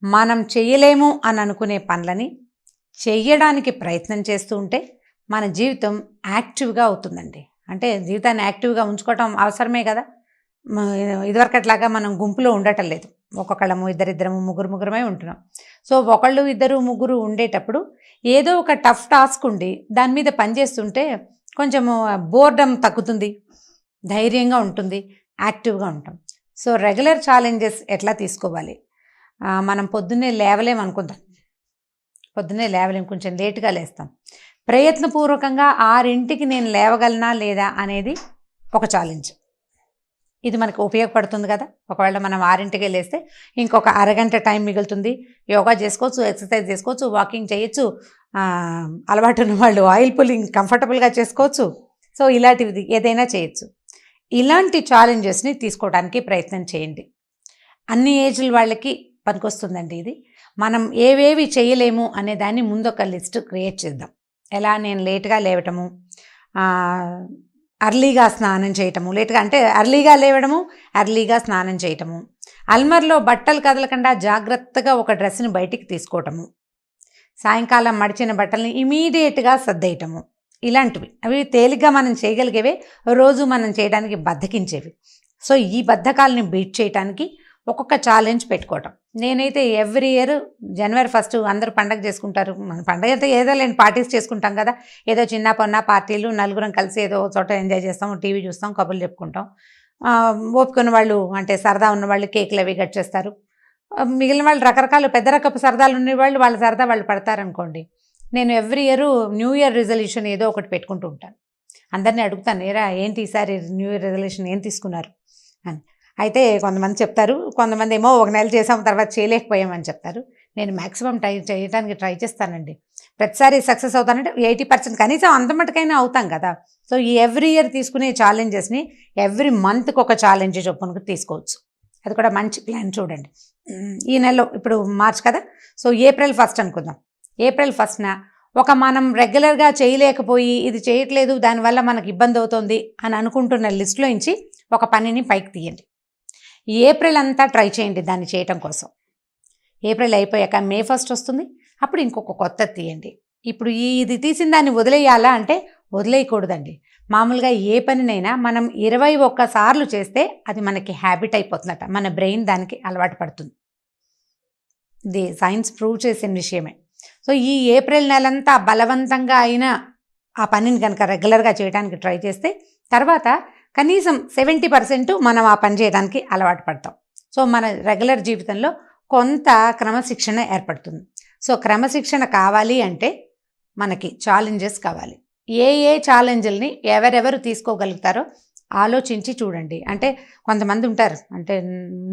మనం చేయలేము అని అనుకునే పనులని చెయ్యడానికి ప్రయత్నం చేస్తూ ఉంటే మన జీవితం యాక్టివ్గా అవుతుందండి. అంటే జీవితాన్ని యాక్టివ్గా ఉంచుకోవటం అవసరమే కదా. ఇదివరకట్లాగా మనం గుంపులో ఉండటం లేదు, ఒక్కొక్కళ్ళము, ఇద్దరిద్దరము, ముగ్గురమే ఉంటున్నాం. సో 1, 2, 3 ఉండేటప్పుడు ఏదో ఒక టఫ్ టాస్క్ ఉండి దాని మీద పనిచేస్తుంటే కొంచెము బోర్డమ్ తగ్గుతుంది, ధైర్యంగా ఉంటుంది, యాక్టివ్గా ఉంటాం. సో రెగ్యులర్ ఛాలెంజెస్ ఎట్లా తీసుకోవాలి? మనం పొద్దున్నే లేవలేం, కొంచెం లేటుగా లేస్తాం. ప్రయత్నపూర్వకంగా 6ంటికి నేను లేవగలనా లేదా అనేది ఒక ఛాలెంజ్. ఇది మనకు ఉపయోగపడుతుంది కదా. ఒకవేళ మనం 6ంటికే లేస్తే ఇంకొక అరగంట టైం మిగులుతుంది. యోగా చేసుకోవచ్చు, ఎక్సర్సైజ్ చేసుకోవచ్చు, వాకింగ్ చేయొచ్చు, అలవాటు ఉన్న వాళ్ళు ఆయిల్ పుల్లింగ్ కంఫర్టబుల్గా చేసుకోవచ్చు. సో ఇలాంటివి ఏదైనా చేయొచ్చు. ఇలాంటి ఛాలెంజెస్ని తీసుకోవడానికి ప్రయత్నం చేయండి. అన్ని ఏజ్ల వాళ్ళకి పనికొస్తుందండి ఇది. మనం ఏవేవి చేయలేము అనే దాన్ని ముందు ఒక లిస్ట్ క్రియేట్ చేద్దాం. ఎలా, నేను లేట్గా లేవటము, అర్లీగా స్నానం చేయటము, లేట్గా అంటే అర్లీగా లేవడము, అర్లీగా స్నానం చేయటము, అల్మర్లో బట్టలు కదలకుండా జాగ్రత్తగా ఒక డ్రెస్ని బయటికి తీసుకోవటము, సాయంకాలం మడిచిన బట్టల్ని ఇమీడియట్గా సర్దేయటము, ఇలాంటివి. అవి తేలిగ్గా మనం చేయగలిగేవే, రోజు మనం చేయడానికి బద్ధకించేవి. సో ఈ బద్ధకాలని బీట్ చేయడానికి ఒక్కొక్క ఛాలెంజ్ పెట్టుకోవటం. నేనైతే ఎవ్రీ ఇయర్ జనవరి 1 అందరూ పండగ చేసుకుంటారు. మన పండగ అయితే ఏదో లేని పార్టీస్ చేసుకుంటాం కదా. ఏదో చిన్న పొన్న పార్టీలు, నలుగురం కలిసి ఏదో చోట ఎంజాయ్ చేస్తాం, టీవీ చూస్తాం, కబుర్లు చెప్పుకుంటాం. ఓపుకున్న వాళ్ళు అంటే సరదా ఉన్న వాళ్ళు కేకులు అవి కట్ చేస్తారు. మిగిలిన వాళ్ళు రకరకాల పెద్ద రకపు సరదాలు ఉండేవాళ్ళు వాళ్ళ సరదా వాళ్ళు పడతారనుకోండి. నేను every year new year resolution ఏదో ఒకటి పెట్టుకుంటూ ఉంటాను. అందరినీ అడుగుతాను, ఏరా ఏంటి ఈసారి న్యూ ఇయర్ రిజల్యూషన్ ఏం తీసుకున్నారు అని. అయితే కొంతమంది చెప్తారు, కొంతమంది ఏమో 1 నెల చేసాం తర్వాత చేయలేకపోయామని చెప్తారు. నేను మ్యాక్సిమం చేయడానికి ట్రై చేస్తానండి. ప్రతిసారి సక్సెస్ అవుతానంటే 80% కనీసం అంత మటుకైనా అవుతాం కదా. సో ఈ ఎవ్రీ ఇయర్ తీసుకునే ఛాలెంజెస్ని ఎవ్రీ మంత్కి ఒక ఛాలెంజ్ చొప్పున తీసుకోవచ్చు. అది కూడా మంచి ప్లాన్ చూడండి. ఈ నెలలో ఇప్పుడు మార్చ్ కదా, సో ఏప్రిల్ 1 అనుకుందాం. ఏప్రిల్ 1న మనం రెగ్యులర్గా చేయలేకపోయి ఇది చేయట్లేదు, దానివల్ల మనకు ఇబ్బంది అవుతుంది అని అనుకుంటున్న లిస్టులో నుంచి ఒక పనిని పైకి తీయండి. ఏప్రిల్ అంతా ట్రై చేయండి దాన్ని చేయటం కోసం. ఏప్రిల్ అయిపోయాక మే 1 వస్తుంది, అప్పుడు ఇంకొక కొత్త తీయండి. ఇప్పుడు ఇది తీసిన దాన్ని వదిలేయాలా అంటే వదిలేయకూడదండి. మామూలుగా ఏ పనినైనా మనం 21 సార్లు చేస్తే అది మనకి హ్యాబిట్ అయిపోతుందట. మన బ్రెయిన్ దానికి అలవాటు పడుతుంది. ఇది సైన్స్ ప్రూవ్ చేసిన విషయమే. సో ఈ ఏప్రిల్ నెలంతా బలవంతంగా అయినా ఆ పనిని కనుక రెగ్యులర్గా చేయడానికి ట్రై చేస్తే తర్వాత కనీసం 70% మనం ఆ పని చేయడానికి అలవాటు పడతాం. సో మన రెగ్యులర్ జీవితంలో కొంత క్రమశిక్షణ ఏర్పడుతుంది. సో క్రమశిక్షణ కావాలి అంటే మనకి ఛాలెంజెస్ కావాలి. ఏ ఛాలెంజ్ని ఎవరెవరు తీసుకోగలుగుతారో ఆలోచించి చూడండి. అంటే కొంతమంది ఉంటారు, అంటే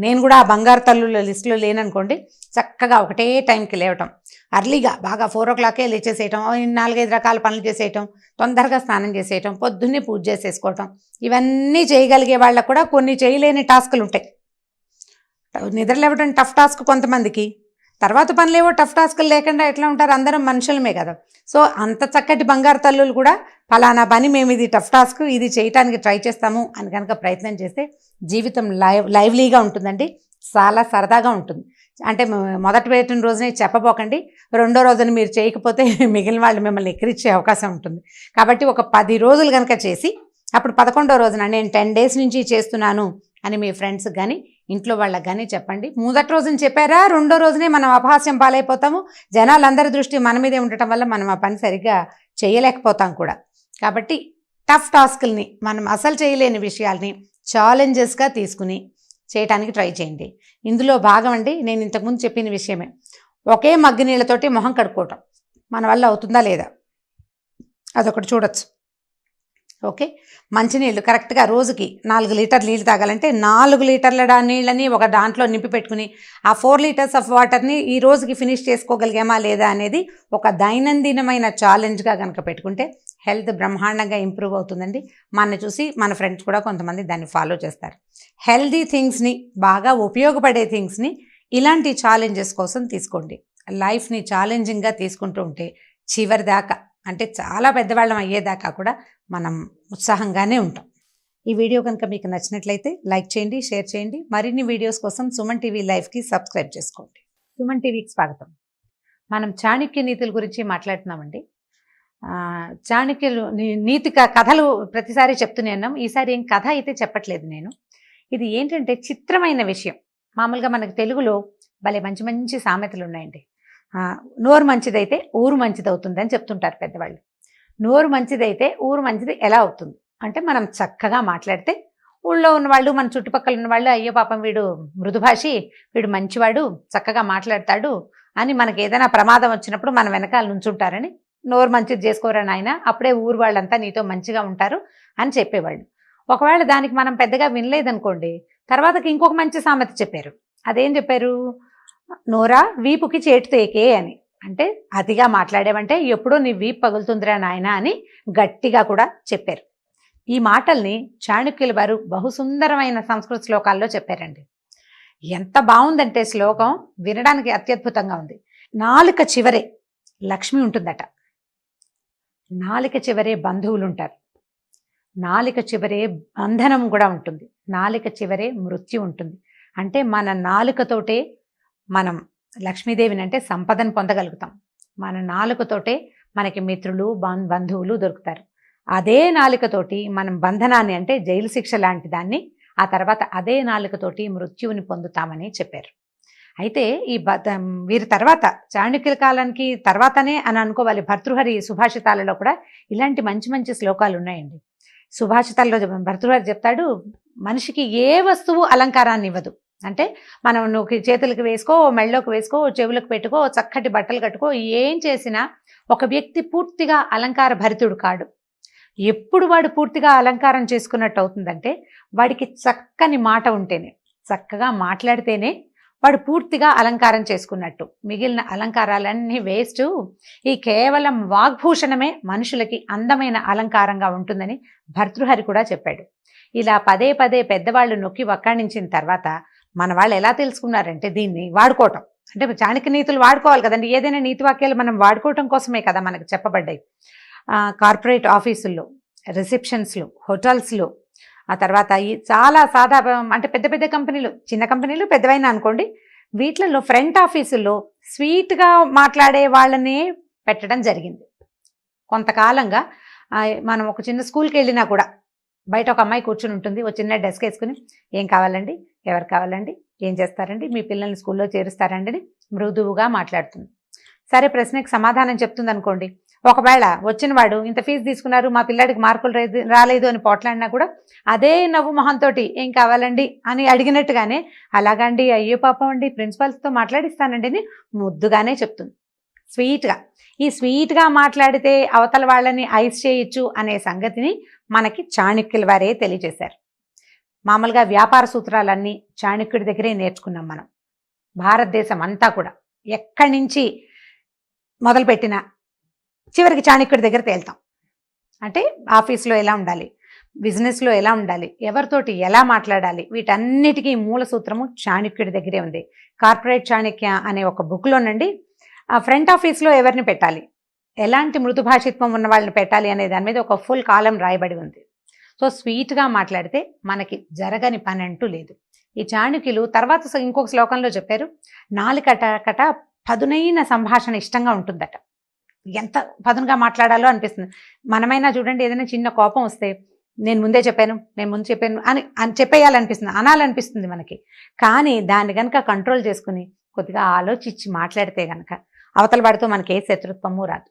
నేను కూడా ఆ బంగారు తల్లుల లిస్టులో లేననుకోండి, చక్కగా ఒకటే టైంకి లేవటం, అర్లీగా బాగా 4 o'clockకే లేచేసేయటం, 4-5 రకాల పనులు చేసేయటం, తొందరగా స్నానం చేసేయటం, పొద్దున్నే పూజ చేసేసుకోవటం, ఇవన్నీ చేయగలిగే వాళ్ళకు కూడా కొన్ని చేయలేని టాస్కులు ఉంటాయి. నిద్రలేవడం టఫ్ టాస్క్ కొంతమందికి, తర్వాత పనులేవో టఫ్ టాస్కులు లేకుండా ఎట్లా ఉంటారు, అందరం మనుషులమే కదా. సో అంత చక్కటి బంగారు తల్లులు కూడా ఫలానా పని మేము ఇది టఫ్ టాస్క్, ఇది చేయటానికి ట్రై చేస్తాము అని కనుక ప్రయత్నం చేస్తే జీవితం లైవ్లీగా ఉంటుందండి, చాలా సరదాగా ఉంటుంది. అంటే మొదటి పెట్టిన రోజునే చెప్పబోకండి, 2వ రోజున మీరు చేయకపోతే మిగిలిన వాళ్ళు మిమ్మల్ని ఎక్కిరించే అవకాశం ఉంటుంది. కాబట్టి ఒక 10 రోజులు కనుక చేసి అప్పుడు 11వ రోజున నేను 10 days నుంచి చేస్తున్నాను అని మీ ఫ్రెండ్స్కి కానీ ఇంట్లో వాళ్ళకి కానీ చెప్పండి. మొదటి రోజున చెప్పారా, 2వ రోజునే మనం అపహాస్యం పాలైపోతాము. జనాలందరి దృష్టి మన మీదే ఉండటం వల్ల మనం ఆ పని సరిగ్గా చేయలేకపోతాం కూడా. కాబట్టి టఫ్ టాస్కుల్ని, మనం అసలు చేయలేని విషయాల్ని ఛాలెంజెస్గా తీసుకుని చేయడానికి ట్రై చేయండి. ఇందులో భాగం అండి, నేను ఇంతకుముందు చెప్పిన విషయమే, ఒకే మగ్గి నీళ్ళతోటి మొహం కడుక్కోవటం మన వల్ల అవుతుందా లేదా అదొకటి చూడొచ్చు. ఓకే, మంచినీళ్ళు కరెక్ట్గా రోజుకి 4 లీటర్ నీళ్ళు తాగాలంటే 4 లీటర్ల నీళ్ళని ఒక దాంట్లో నింపి పెట్టుకుని ఆ 4 liters ఆఫ్ వాటర్ని ఈ రోజుకి ఫినిష్ చేసుకోగలిగామా లేదా అనేది ఒక దైనందినమైన ఛాలెంజ్గా కనుక పెట్టుకుంటే హెల్త్ బ్రహ్మాండంగా ఇంప్రూవ్ అవుతుందండి. మన చూసి మన ఫ్రెండ్స్ కూడా కొంతమంది దాన్ని ఫాలో చేస్తారు. హెల్దీ థింగ్స్ని, బాగా ఉపయోగపడే థింగ్స్ని ఇలాంటి ఛాలెంజెస్ కోసం తీసుకోండి. లైఫ్ని ఛాలెంజింగ్గా తీసుకుంటూ ఉంటే చివరి దాకా, అంటే చాలా పెద్దవాళ్ళం అయ్యేదాకా కూడా మనం ఉత్సాహంగానే ఉంటాం. ఈ వీడియో కనుక మీకు నచ్చినట్లయితే లైక్ చేయండి, షేర్ చేయండి. మరిన్ని వీడియోస్ కోసం సుమన్ టీవీ లైవ్కి సబ్స్క్రైబ్ చేసుకోండి. సుమన్ టీవీకి స్వాగతం. మనం చాణక్య నీతుల గురించి మాట్లాడుతున్నామండి. చాణక్యులు నీతి కథలు ప్రతిసారి చెప్తూనే ఉన్నాం. ఈసారి ఏం కథ అయితే చెప్పట్లేదు నేను. ఇది ఏంటంటే చిత్రమైన విషయం. మామూలుగా మనకు తెలుగులో భలే మంచి మంచి సామెతలు ఉన్నాయండి. నోరు మంచిదైతే ఊరు మంచిది అవుతుంది అని చెప్తుంటారు పెద్దవాళ్ళు. నోరు మంచిదైతే ఊరు మంచిది ఎలా అవుతుంది అంటే, మనం చక్కగా మాట్లాడితే ఊళ్ళో ఉన్నవాళ్ళు, మన చుట్టుపక్కల ఉన్నవాళ్ళు, అయ్యో పాపం వీడు మృదుభాషి, వీడు మంచివాడు, చక్కగా మాట్లాడతాడు అని మనకి ఏదైనా ప్రమాదం వచ్చినప్పుడు మన వెనకాల నుంచుంటారని, నోరు మంచిది చేసుకోరా నాయన, అప్పుడే ఊరు వాళ్ళంతా నీతో మంచిగా ఉంటారు అని చెప్పేవాళ్ళు. ఒకవేళ దానికి మనం పెద్దగా వినలేదనుకోండి, తర్వాతకి ఇంకొక మంచి సామెత చెప్పారు. అదేం చెప్పారు? నోరా వీపుకి చేటు తేకే అని. అంటే అతిగా మాట్లాడేవంటే ఎప్పుడో నీ వీపు పగులుతుందిరా నాయన అని గట్టిగా కూడా చెప్పారు. ఈ మాటల్ని చాణక్యుల వారు బహుసుందరమైన సంస్కృత శ్లోకాల్లో చెప్పారండి. ఎంత బాగుందంటే శ్లోకం వినడానికి అత్యద్భుతంగా ఉంది. నాలుక చివరే లక్ష్మి ఉంటుందట, నాలుక చివరే బంధువులు ఉంటారు, నాలుక చివరే బంధనం కూడా ఉంటుంది, నాలుక చివరే మృత్యు ఉంటుంది. అంటే మన నాలుకతోటే మనం లక్ష్మీదేవిని అంటే సంపదను పొందగలుగుతాం. మన నాలుకతోటే మనకి మిత్రులు బంధువులు దొరుకుతారు. అదే నాలుకతోటి మనం బంధనాన్ని అంటే జైలు శిక్ష లాంటి దాన్ని, ఆ తర్వాత అదే నాలుకతోటి మృత్యువుని పొందుతామని చెప్పారు. అయితే ఈ వీరి తర్వాత చాణక్యుల కాలానికి తర్వాతనే అని అనుకోవాలి. భర్తృహరి సుభాషితాలలో కూడా ఇలాంటి మంచి మంచి శ్లోకాలు ఉన్నాయండి. సుభాషితాల్లో భర్తృహరి చెప్తాడు, మనిషికి ఏ వస్తువు అలంకారాన్ని ఇవ్వదు. అంటే మనం నువ్వు చేతులకు వేసుకో, మెళ్ళలోకి వేసుకో, చెవులకు పెట్టుకో, చక్కటి బట్టలు కట్టుకో, ఏం చేసినా ఒక వ్యక్తి పూర్తిగా అలంకార భరితుడు కాడు. ఎప్పుడు వాడు పూర్తిగా అలంకారం చేసుకున్నట్టు అవుతుందంటే వాడికి చక్కని మాట ఉంటేనే, చక్కగా మాట్లాడితేనే వాడు పూర్తిగా అలంకారం చేసుకున్నట్టు. మిగిలిన అలంకారాలన్నీ వేస్ట్. ఈ కేవలం వాగ్భూషణమే మనుషులకి అందమైన అలంకారంగా ఉంటుందని భర్తృహరి కూడా చెప్పాడు. ఇలా పదే పదే పెద్దవాళ్ళు నొక్కి వక్కాణించిన తర్వాత మన వాళ్ళు ఎలా తెలుసుకున్నారంటే దీన్ని వాడుకోవటం. అంటే చాణక్య నీతులు వాడుకోవాలి కదండి. ఏదైనా నీతి వాక్యాలు మనం వాడుకోవటం కోసమే కదా మనకు చెప్పబడ్డాయి. కార్పొరేట్ ఆఫీసుల్లో, రిసెప్షన్స్లో, హోటల్స్లో, ఆ తర్వాత ఈ చాలా సాదా అంటే పెద్ద పెద్ద కంపెనీలు, చిన్న కంపెనీలు పెద్దవైనా అనుకోండి, వీటిలలో ఫ్రంట్ ఆఫీసుల్లో స్వీట్గా మాట్లాడే వాళ్ళనే పెట్టడం జరిగింది. కొంతకాలంగా మనం ఒక చిన్న స్కూల్కి వెళ్ళినా కూడా బయట ఒక అమ్మాయి కూర్చుని ఉంటుంది, ఒక చిన్న డెస్క్ వేసుకుని, ఏం కావాలండి, ఎవరు కావాలండి, ఏం చేస్తారండి, మీ పిల్లల్ని స్కూల్లో చేరుస్తారండి అని మృదువుగా మాట్లాడుతుంది. సరే, ప్రశ్నకి సమాధానం చెప్తుంది అనుకోండి. ఒకవేళ వచ్చిన వాడు ఇంత ఫీజు తీసుకున్నారు, మా పిల్లాడికి మార్కులు రాలేదు అని పోట్లాడినా కూడా అదే నవ్వు మొహంతో ఏం కావాలండి అని అడిగినట్టుగానే, అలాగండి, అయ్యో పాపం అండి, ప్రిన్సిపల్స్తో మాట్లాడిస్తానండి అని ముద్దుగానే చెప్తుంది, స్వీట్గా. ఈ స్వీట్గా మాట్లాడితే అవతల వాళ్ళని ఐస్ చేయొచ్చు అనే సంగతిని మనకి చాణక్యుల వారే తెలియజేశారు. మామూలుగా వ్యాపార సూత్రాలన్నీ చాణక్యుడి దగ్గరే నేర్చుకున్నాం మనం. భారతదేశం అంతా కూడా ఎక్కడి నుంచి మొదలుపెట్టినా చివరికి చాణక్యుడి దగ్గర తేల్తాం. అంటే ఆఫీస్లో ఎలా ఉండాలి, బిజినెస్లో ఎలా ఉండాలి, ఎవరితోటి ఎలా మాట్లాడాలి, వీటన్నిటికీ మూల సూత్రము చాణక్యుడి దగ్గరే ఉంది. కార్పొరేట్ చాణక్య అనే ఒక బుక్లోనండి ఆ ఫ్రంట్ ఆఫీస్లో ఎవరిని పెట్టాలి, ఎలాంటి మృదు భాషిత్వం ఉన్న వాళ్ళని పెట్టాలి అనే దాని మీద ఒక ఫుల్ కాలం రాయబడి ఉంది. సో స్వీట్గా మాట్లాడితే మనకి జరగని పని అంటూ లేదు. ఈ చాణక్యులు తర్వాత ఇంకొక శ్లోకంలో చెప్పారు, నాలుకట పదునైన సంభాషణ ఇష్టంగా ఉంటుందట. ఎంత పదునుగా మాట్లాడాలో అనిపిస్తుంది. మనమైనా చూడండి, ఏదైనా చిన్న కోపం వస్తే నేను ముందు చెప్పాను అని చెప్పేయాలనిపిస్తుంది, అనాలనిపిస్తుంది మనకి. కానీ దాన్ని కనుక కంట్రోల్ చేసుకుని కొద్దిగా ఆలోచించి మాట్లాడితే కనుక అవతల వాడితో మనకి ఏ శత్రుత్వము రాదు.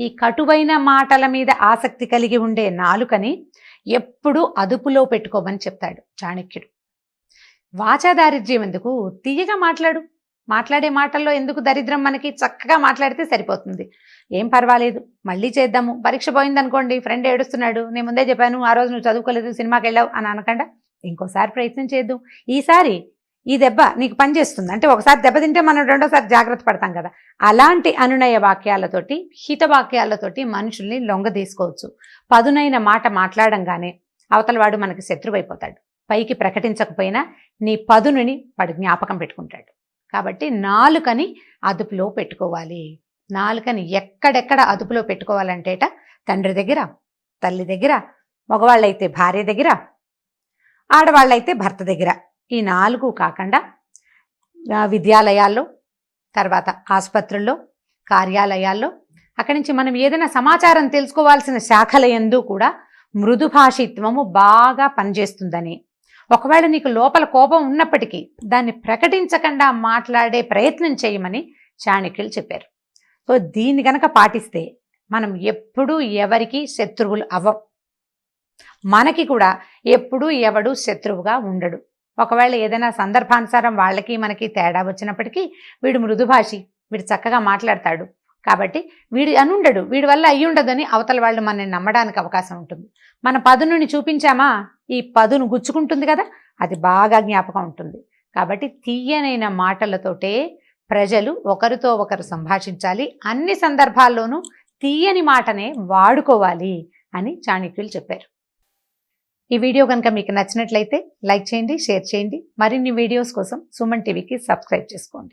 ఈ కటువైన మాటల మీద ఆసక్తి కలిగి ఉండే నాలుకని ఎప్పుడూ అదుపులో పెట్టుకోమని చెప్తాడు చాణక్యుడు. వాచా దారిద్ర్యం ఎందుకు, తీయగా మాట్లాడే మాటల్లో ఎందుకు దరిద్రం, మనకి చక్కగా మాట్లాడితే సరిపోతుంది. ఏం పర్వాలేదు, మళ్ళీ చేద్దాము. పరీక్ష పోయిందనుకోండి, ఫ్రెండ్ ఏడుస్తున్నాడు, నేను ముందే చెప్పాను, ఆ రోజు నువ్వు చదువుకోలేదు, సినిమాకి వెళ్ళావు అని అనకుండా ఇంకోసారి ప్రయత్నం చేద్దాం. ఈసారి ఈ దెబ్బ నీకు పనిచేస్తుంది అంటే, ఒకసారి దెబ్బ తింటే మనం రెండోసారి జాగ్రత్త పడతాం కదా. అలాంటి అనునయ వాక్యాలతోటి, హితవాక్యాలతోటి మనుషుల్ని లొంగ తీసుకోవచ్చు. పదునైన మాట మాట్లాడంగానే అవతల వాడు మనకి శత్రువైపోతాడు. పైకి ప్రకటించకపోయినా నీ పదునుని వాడు జ్ఞాపకం పెట్టుకుంటాడు. కాబట్టి నాలుకని అదుపులో పెట్టుకోవాలి. నాలుకని ఎక్కడెక్కడ అదుపులో పెట్టుకోవాలంటేట, తండ్రి దగ్గర, తల్లి దగ్గర, మగవాళ్ళైతే భార్య దగ్గర, ఆడవాళ్ళైతే భర్త దగ్గర. ఈ 4 కాకుండా విద్యాలయాల్లో, తర్వాత ఆసుపత్రుల్లో, కార్యాలయాల్లో, అక్కడి నుంచి మనం ఏదైనా సమాచారం తెలుసుకోవాల్సిన శాఖల యందు కూడా మృదు భాషిత్వము బాగా పనిచేస్తుందని, ఒకవేళ నీకు లోపల కోపం ఉన్నప్పటికీ దాన్ని ప్రకటించకుండా మాట్లాడే ప్రయత్నం చేయమని చాణక్యులు చెప్పారు. సో దీన్ని గనక పాటిస్తే మనం ఎప్పుడూ ఎవరికి శత్రువులు అవ్వం. మనకి కూడా ఎప్పుడూ ఎవడు శత్రువుగా ఉండడు. ఒకవేళ ఏదైనా సందర్భానుసారం వాళ్ళకి మనకి తేడా వచ్చినప్పటికీ, వీడు మృదుభాషి, వీడు చక్కగా మాట్లాడతాడు, కాబట్టి వీడు అనుండడు, వీడి వల్ల అయ్యుండదని అవతల వాళ్ళు మనల్ని నమ్మడానికి అవకాశం ఉంటుంది. మన పదునుని చూపించామా, ఈ పదును గుచ్చుకుంటుంది కదా, అది బాగా జ్ఞాపకం ఉంటుంది. కాబట్టి తీయనైన మాటలతోటే ప్రజలు ఒకరితో ఒకరు సంభాషించాలి, అన్ని సందర్భాల్లోనూ తీయని మాటనే వాడుకోవాలి అని చాణక్యులు చెప్పారు. ఈ వీడియో కనుక మీకు నచ్చినట్లయితే లైక్ చేయండి, షేర్ చేయండి. మరిన్ని వీడియోస్ కోసం సుమన్ టీవీకి సబ్స్క్రైబ్ చేసుకోండి.